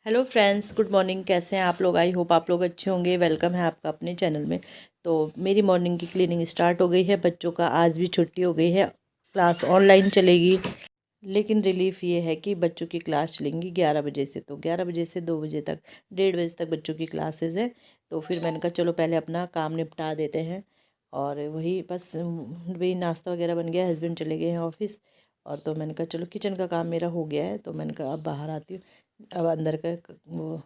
Hello friends, good morning. कैसे हैं आप लोग? आई होप आप लोग अच्छे होंगे। वेलकम है आपका अपने चैनल में। तो मेरी मॉर्निंग की क्लीनिंग स्टार्ट हो गई है। बच्चों का आज भी छुट्टी हो गई है, क्लास ऑनलाइन चलेगी। लेकिन रिलीफ ये है कि बच्चों की क्लास चलेंगी 11 बजे से, तो 11 बजे से 2 बजे तक, 1:30 बजे तक बच्चों की क्लासेस है। तो फिर मैंने कहा चलो पहले अपना काम निपटा देते हैं। और वही बस वही नाश्ता वगैरह बन गया, हस्बैंड चले गए हैं ऑफिस। और तो मैंने कहा चलो किचन का काम मेरा हो गया है, तो मैंने कहा अब बाहर आती हूँ। अब अंदर का वो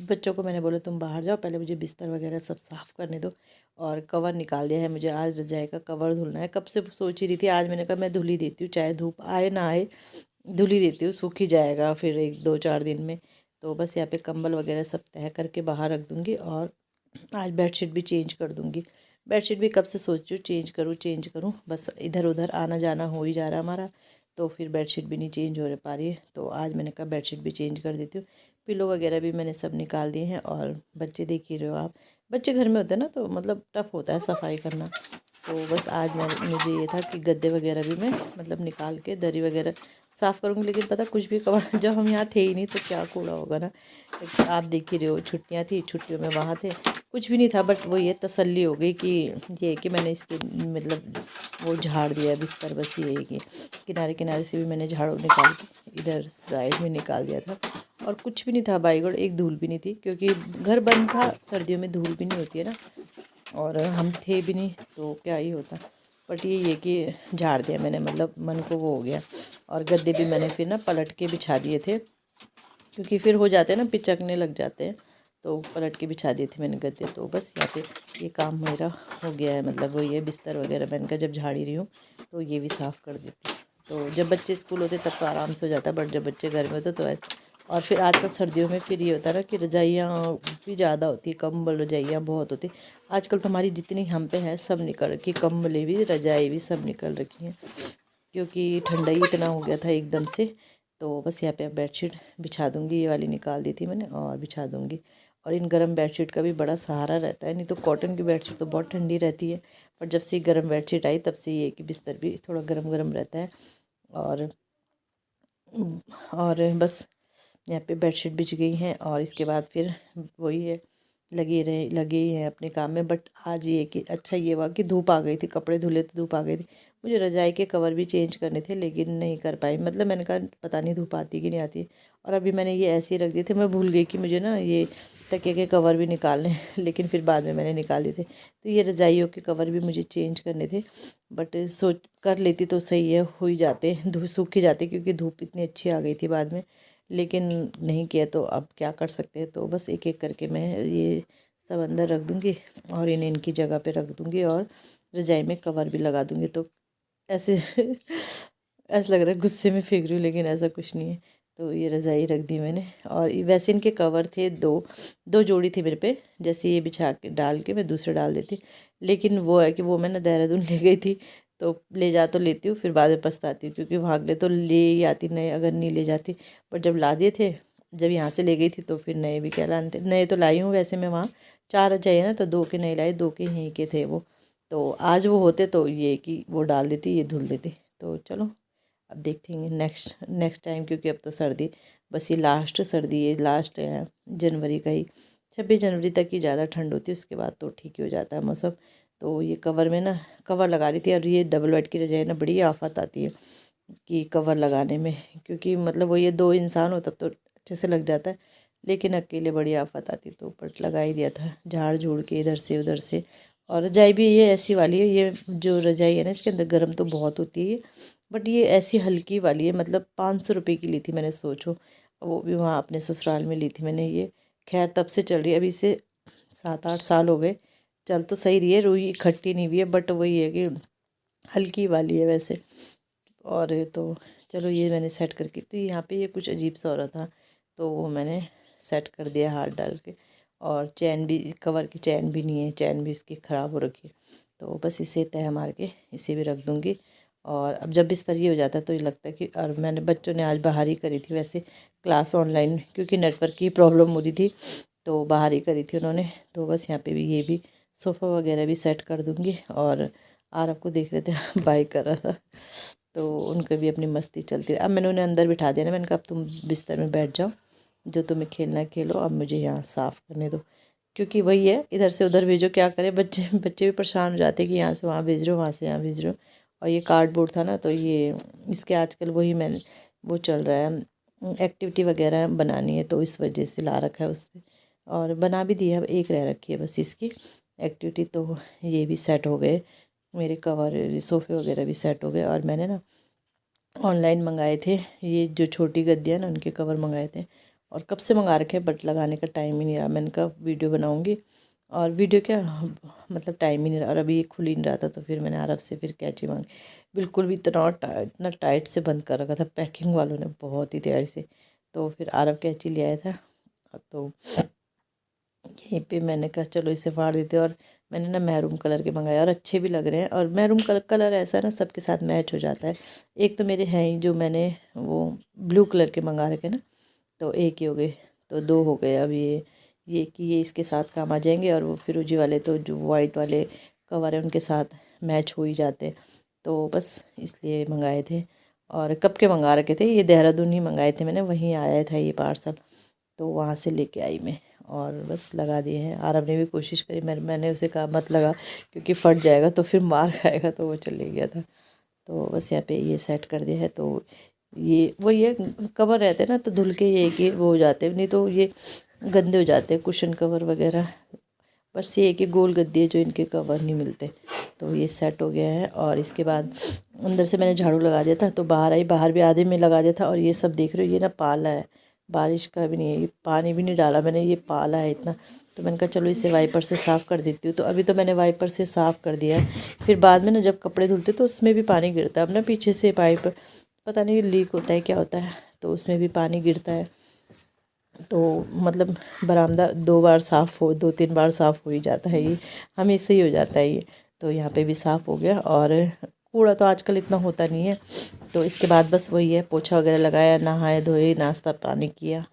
बच्चों को मैंने बोला तुम बाहर जाओ, पहले मुझे बिस्तर वगैरह सब साफ़ करने दो। और कवर निकाल दिया है मुझे, आज रजाई का कवर धुलना है। कब से सोच ही रही थी, आज मैंने कहा मैं धुल ही देती हूँ, चाहे धूप आए ना आए धुल ही देती हूँ, सूख ही जाएगा फिर 1 2 4 दिन में। तो बस यहाँ पे कंबल वगैरह सब तह करके बाहर रख दूँगी। और आज बेडशीट भी चेंज कर दूँगी। बेडशीट भी कब से सोच रही हूँ चेंज करूँ, बस इधर उधर आना जाना हो ही जा रहा हमारा। तो फिर बेडशीट भी नहीं चेंज हो पा रही है, तो आज मैंने कहा बेडशीट भी चेंज कर देती हूँ। पिलो वगैरह भी मैंने सब निकाल दिए हैं। और बच्चे देख ही रहे हो आप, बच्चे घर में होते हैं ना तो मतलब टफ़ होता है सफाई करना। तो बस आज मुझे ये था कि गद्दे वगैरह भी मैं मतलब निकाल के दरी वगैरह साफ़ करूँगी। लेकिन पता कुछ भी कवर जब हम यहाँ थे ही नहीं तो क्या कूड़ा होगा ना। आप देख ही रहे हो, छुट्टियाँ थी, छुट्टियों में वहाँ थे, कुछ भी नहीं था। बट वो ये तसल्ली हो गई कि ये कि मैंने इसके मतलब वो झाड़ दिया बिस्तर। बस ये है कि किनारे किनारे से भी मैंने झाड़ू निकाल के इधर साइड में निकाल दिया था। और कुछ भी नहीं था बाईगढ़, एक धूल भी नहीं थी, क्योंकि घर बंद था, सर्दियों में धूल भी नहीं होती है ना। और हम थे भी नहीं तो क्या ही होता। बट ये कि झाड़ दिया मैंने, मतलब मन को वो हो गया। और गद्दे भी मैंने फिर ना पलट के बिछा दिए थे, क्योंकि फिर हो जाते हैं ना, पिचकने लग जाते हैं। तो पलट के बिछा दिए थे मैंने गद्दे। तो बस यहाँ पे ये काम मेरा हो गया है। मतलब वो ये बिस्तर वगैरह मैंने कहा जब झाड़ी रही हूँ तो ये भी साफ़ कर देती हूँ। तो जब बच्चे स्कूल होते तब तो आराम से हो जाता है, बट जब बच्चे घर में होते तो और फिर आजकल सर्दियों में फिर ये होता है ना कि रजाइयाँ भी ज़्यादा होती है, कंबल रजाइयाँ बहुत होती। आजकल तो हमारी जितनी हम पे हैं सब निकल रखी, कंबलें भी रजाई भी सब निकल रखी हैं, क्योंकि ठंडा ही इतना हो गया था एकदम से। तो बस यहाँ पे अब बेडशीट बिछा दूँगी, ये वाली निकाल दी थी मैंने और बिछा दूँगी। और इन गर्म बेडशीट का भी बड़ा सहारा रहता है, नहीं तो कॉटन की बेडशीट तो बहुत ठंडी रहती है। पर जब से गर्म बेडशीट आई तब से ये कि बिस्तर भी थोड़ा गर्म गर्म रहता है। और बस यहाँ पे बेडशीट बिछ गई हैं। और इसके बाद फिर वही है, लगे ही हैं अपने काम में। बट आज ये कि अच्छा ये हुआ कि धूप आ गई थी, कपड़े धुले तो धूप आ गई थी। मुझे रजाई के कवर भी चेंज करने थे लेकिन नहीं कर पाई, मतलब मैंने कहा पता नहीं धूप आती कि नहीं आती। और अभी मैंने ये ऐसे ही रख दिए थे, मैं भूल गई कि मुझे ना ये तकिए के कवर भी निकालने हैं लेकिन फिर बाद में मैंने निकाल दिए थे। तो ये रजाइयों के कवर भी मुझे चेंज करने थे। बट सोच कर लेती तो सही है, हो ही जाते, धूप सूख ही जाते, क्योंकि धूप इतनी अच्छी आ गई थी बाद में। लेकिन नहीं किया तो अब क्या कर सकते हैं। तो बस एक एक करके मैं ये सब अंदर रख दूँगी और इन्हें इनकी जगह पे रख दूँगी। और रजाई में कवर भी लगा दूँगी। तो ऐसे ऐसा लग रहा है गुस्से में फेंक रही हूँ, लेकिन ऐसा कुछ नहीं है। तो ये रज़ाई रख दी मैंने। और वैसे इनके कवर थे दो, दो जोड़ी थी मेरे पे, जैसे ये बिछा के डाल के मैं दूसरे डाल देती। लेकिन वो है कि वो मैं ना देहरादून ले गई थी, तो ले जा तो लेती हूँ, फिर बाद में पछताती हूँ, क्योंकि भाग ले तो ले ही आती नए, अगर नहीं ले जाती। पर जब ला दिए थे, जब यहाँ से ले गई थी तो फिर नए भी क्या लाने थे। नए तो लाई हूँ वैसे मैं, वहाँ 4 चाहिए ना, तो 2 के नए लाई, 2 के यहीं के थे वो। तो आज वो होते तो ये कि वो डाल देती, ये धुल देती। तो चलो अब देखते हैं नेक्स्ट नेक्स्ट टाइम, क्योंकि अब तो सर्दी, बस ये लास्ट सर्दी है, लास्ट है जनवरी का ही। 26 जनवरी तक ही ज़्यादा ठंड होती है, उसके बाद तो ठीक ही हो जाता है मौसम। तो ये कवर में ना कवर लगा रही थी। और ये डबल बेड की रजाई ना बड़ी आफत आती है कि कवर लगाने में, क्योंकि मतलब वो ये 2 इंसान हो तब तो अच्छे से लग जाता है, लेकिन अकेले बड़ी आफत आती। तो ऊपर लगा ही दिया था झाड़ झूड़ के इधर से उधर से। और रजाई भी ये ऐसी वाली है, ये जो रजाई है ना इसके अंदर गर्म तो बहुत होती है, बट ये ऐसी हल्की वाली है। मतलब 500 रुपये की ली थी मैंने, सोचो, वो भी वहाँ अपने ससुराल में ली थी मैंने ये। खैर तब से चल रही है, अभी से 7 8 साल हो गए। चल तो सही रही है, रुई खट्टी नहीं हुई है, बट वही है कि हल्की वाली है वैसे। और तो चलो ये मैंने सेट करके, तो यहाँ पे ये कुछ अजीब सा हो रहा था, तो वो मैंने सेट कर दिया हाथ डाल के। और चैन भी, कवर की चैन भी नहीं है, चैन भी इसकी ख़राब हो रखी है। तो बस इसे तह मार के इसे भी रख दूँगी। और अब जब बिस्तर ये हो जाता है तो ये लगता है कि, और मैंने बच्चों ने आज बाहर ही करी थी वैसे क्लास ऑनलाइन, क्योंकि नेटवर्क की प्रॉब्लम हो रही थी, तो बाहर ही करी थी उन्होंने। तो बस यहाँ पे भी ये भी सोफ़ा वगैरह भी सेट कर दूँगी। और आरव को देख रहे थे बाय कर रहा था, तो उनके भी अपनी मस्ती चलती है। अब मैंने उन्हें अंदर बिठा दिया ना, मैंने कहा अब तुम बिस्तर में बैठ जाओ, जो तुम्हें खेलना खेलो, अब मुझे यहाँ साफ़ करने दो। क्योंकि वही है, इधर से उधर भेजो, क्या करें, बच्चे बच्चे भी परेशान हो जाते हैं कि यहाँ से वहाँ भेज रहे हो, वहाँ से यहाँ भेज रहे हो। और ये कार्डबोर्ड था ना, तो ये इसके आजकल वही मैंने वो चल रहा है, एक्टिविटी वगैरह बनानी है, तो इस वजह से ला रखा है उसमें। और बना भी दी है, अब एक रह रखी है बस इसकी एक्टिविटी। तो ये भी सेट हो गए, मेरे कवर सोफ़े वगैरह भी सेट हो गए। और मैंने ना ऑनलाइन मंगाए थे, ये जो छोटी गद्दियाँ ना, उनके कवर मंगाए थे, और कब से मंगा रखे हैं, बट लगाने का टाइम ही नहीं रहा। मैंने कहा वीडियो बनाऊंगी, और वीडियो क्या मतलब टाइम ही नहीं रहा, और अभी ये खुल ही नहीं रहा था। तो फिर मैंने अरब से फिर कैंची मांगी, बिल्कुल भी इतना टाइट से बंद कर रखा था पैकिंग वालों ने, बहुत ही देर से। तो फिर अरब कैंची ले आया था, तो यहीं पे मैंने कहा चलो इसे फाड़ देते। और मैंने ना मैरून कलर के मंगाए, और अच्छे भी लग रहे हैं। और मैरून कलर ऐसा ना सबके साथ मैच हो जाता है। एक तो मेरे हैं ही, जो मैंने वो ब्लू कलर के मंगा रखे ना, तो एक ही हो गए, तो दो हो गए। अब ये कि ये इसके साथ काम आ जाएंगे, और वो फिरोजी वाले तो जो वाइट वाले कवर है उनके साथ मैच हो ही जाते हैं। तो बस इसलिए मंगाए थे। और कब के मंगा रखे थे, ये देहरादून ही मंगाए थे मैंने, वहीं आया था ये पार्सल, तो वहाँ से लेके आई मैं, और बस लगा दिए हैं। आरब ने भी कोशिश करी, मैंने उसे कहा मत लगा, क्योंकि फट जाएगा तो फिर मार खाएगा, तो वो चले गया था। तो बस यहाँ पे ये सेट कर दिया है। तो ये वही है, कवर रहते हैं ना, तो धुल के ये कि वो हो जाते हैं, नहीं तो ये गंदे हो जाते हैं कुशन कवर वगैरह। बस ये है कि गोल गद्दी है जो इनके कवर नहीं मिलते। तो ये सेट हो गया है। और इसके बाद अंदर से मैंने झाड़ू लगा दिया था, तो बाहर आई, बाहर भी आधे में लगा दिया था। और ये सब देख रहे हो, ये ना पाला है, बारिश का भी नहीं है, ये पानी भी नहीं डाला मैंने, ये पाला है इतना। तो मैंने कहा चलो इसे वाइपर से साफ़ कर देती हूँ। तो अभी तो मैंने वाइपर से साफ़ कर दिया है, फिर बाद में ना जब कपड़े धुलते तो उसमें भी पानी गिरता है। अब ना पीछे से पाइप पता नहीं लीक होता है क्या होता है, तो उसमें भी पानी गिरता है। तो मतलब बरामदा 2 बार साफ़ हो, 2-3 बार साफ़ हो ही जाता है, ये हमेशा ही हो जाता है ये। तो यहाँ पे भी साफ़ हो गया। और कूड़ा तो आजकल इतना होता नहीं है। तो इसके बाद बस वही है, पोछा वगैरह लगाया, नहाए धोए, नाश्ता पानी किया।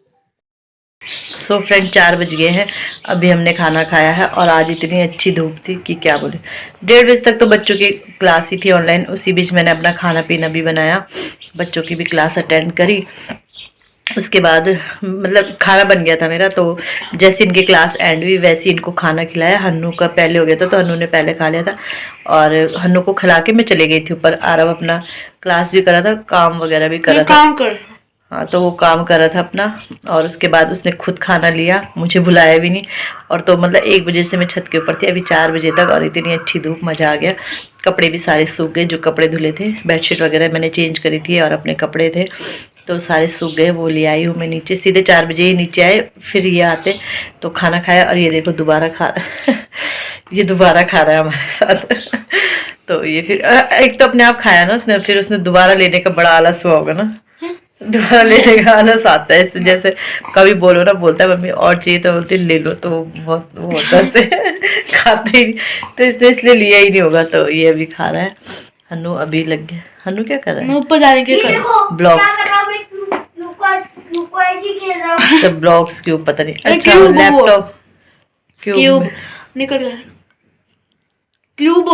सो फ्रेंड 4 बज गए हैं, अभी हमने खाना खाया है। और आज इतनी अच्छी धूप थी कि क्या बोले, 1:30 बजे तक तो बच्चों की क्लास ही थी ऑनलाइन। उसी बीच मैंने अपना खाना पीना भी बनाया, बच्चों की भी क्लास अटेंड करी। उसके बाद मतलब खाना बन गया था मेरा, तो जैसे इनकी क्लास एंड हुई वैसे इनको खाना खिलाया। हन्नू का पहले हो गया था, तो हन्नू ने पहले खा लिया था, और हन्नू को खिला के मैं चले गई थी ऊपर। आरव अपना क्लास भी करा था, काम वगैरह भी करा था, हाँ, तो वो काम कर रहा था अपना। और उसके बाद उसने खुद खाना लिया, मुझे बुलाया भी नहीं। और तो मतलब 1 बजे से मैं छत के ऊपर थी, अभी 4 बजे तक, और इतनी अच्छी धूप, मज़ा आ गया। कपड़े भी सारे सूख गए, जो कपड़े धुले थे, बेडशीट वगैरह मैंने चेंज करी थी, और अपने कपड़े थे तो सारे सूख गए, वो ले आई हूँ मैं नीचे। सीधे 4 बजे ही नीचे आए, फिर ये आते तो खाना खाया। और ये देखो दोबारा खा रहा है ये दोबारा खा रहा है हमारे साथ तो ये फिर एक तो अपने आप खाया ना उसने, फिर उसने दोबारा लेने का बड़ा आलस हुआ होगा ना, दोबारा लेने का आलस आता है इससे। जैसे कभी बोलो ना, बोलता है मम्मी और चाहिए, तो बोलती ले लो, तो बहुत वो होता है इससे खाते ही नहीं, तो इसने इसलिए लिया ही नहीं होगा। तो ये अभी खा रहा है। हन्नू अभी लग गया, हन्नू क्या कर रहा है, ऊपर जाने के ब्लॉग्स, अच्छा ब्लॉग्स क्यूब, पता नहीं, अच्छा लैपटॉप क्यूब निकल गया क्यूब,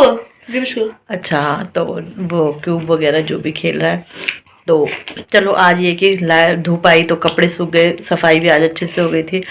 अच्छा, तो वो क्यूब वगैरह जो भी खेल रहा है। तो चलो आज ये कि धूप आई तो कपड़े सूख गए, सफाई भी आज अच्छे से हो गई थी।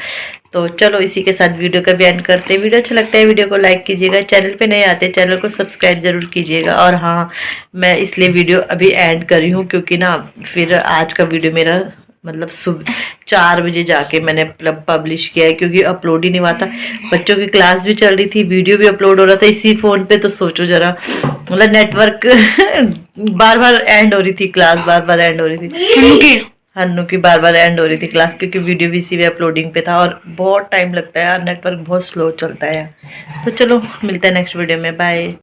तो चलो इसी के साथ वीडियो का भी एंड करते हैं। वीडियो अच्छा लगता है वीडियो को लाइक कीजिएगा, चैनल पे नए आते चैनल को सब्सक्राइब जरूर कीजिएगा। और हाँ, मैं इसलिए वीडियो अभी एंड कर रही हूँ क्योंकि ना फिर आज का वीडियो मेरा मतलब सुबह 4 बजे जाके मैंने पब्लिश किया है, क्योंकि अपलोड ही नहीं हुआ था। बच्चों की क्लास भी चल रही थी, वीडियो भी अपलोड हो रहा था इसी फ़ोन पे। तो सोचो जरा, मतलब नेटवर्क बार बार एंड हो रही थी, क्लास बार बार एंड हो रही थी, हन्नू की बार बार एंड हो रही थी क्लास, क्योंकि वीडियो भी इसी में अपलोडिंग पे था। और बहुत टाइम लगता है यार, नेटवर्क बहुत स्लो चलता है। तो चलो मिलते हैं नेक्स्ट वीडियो में, बाय।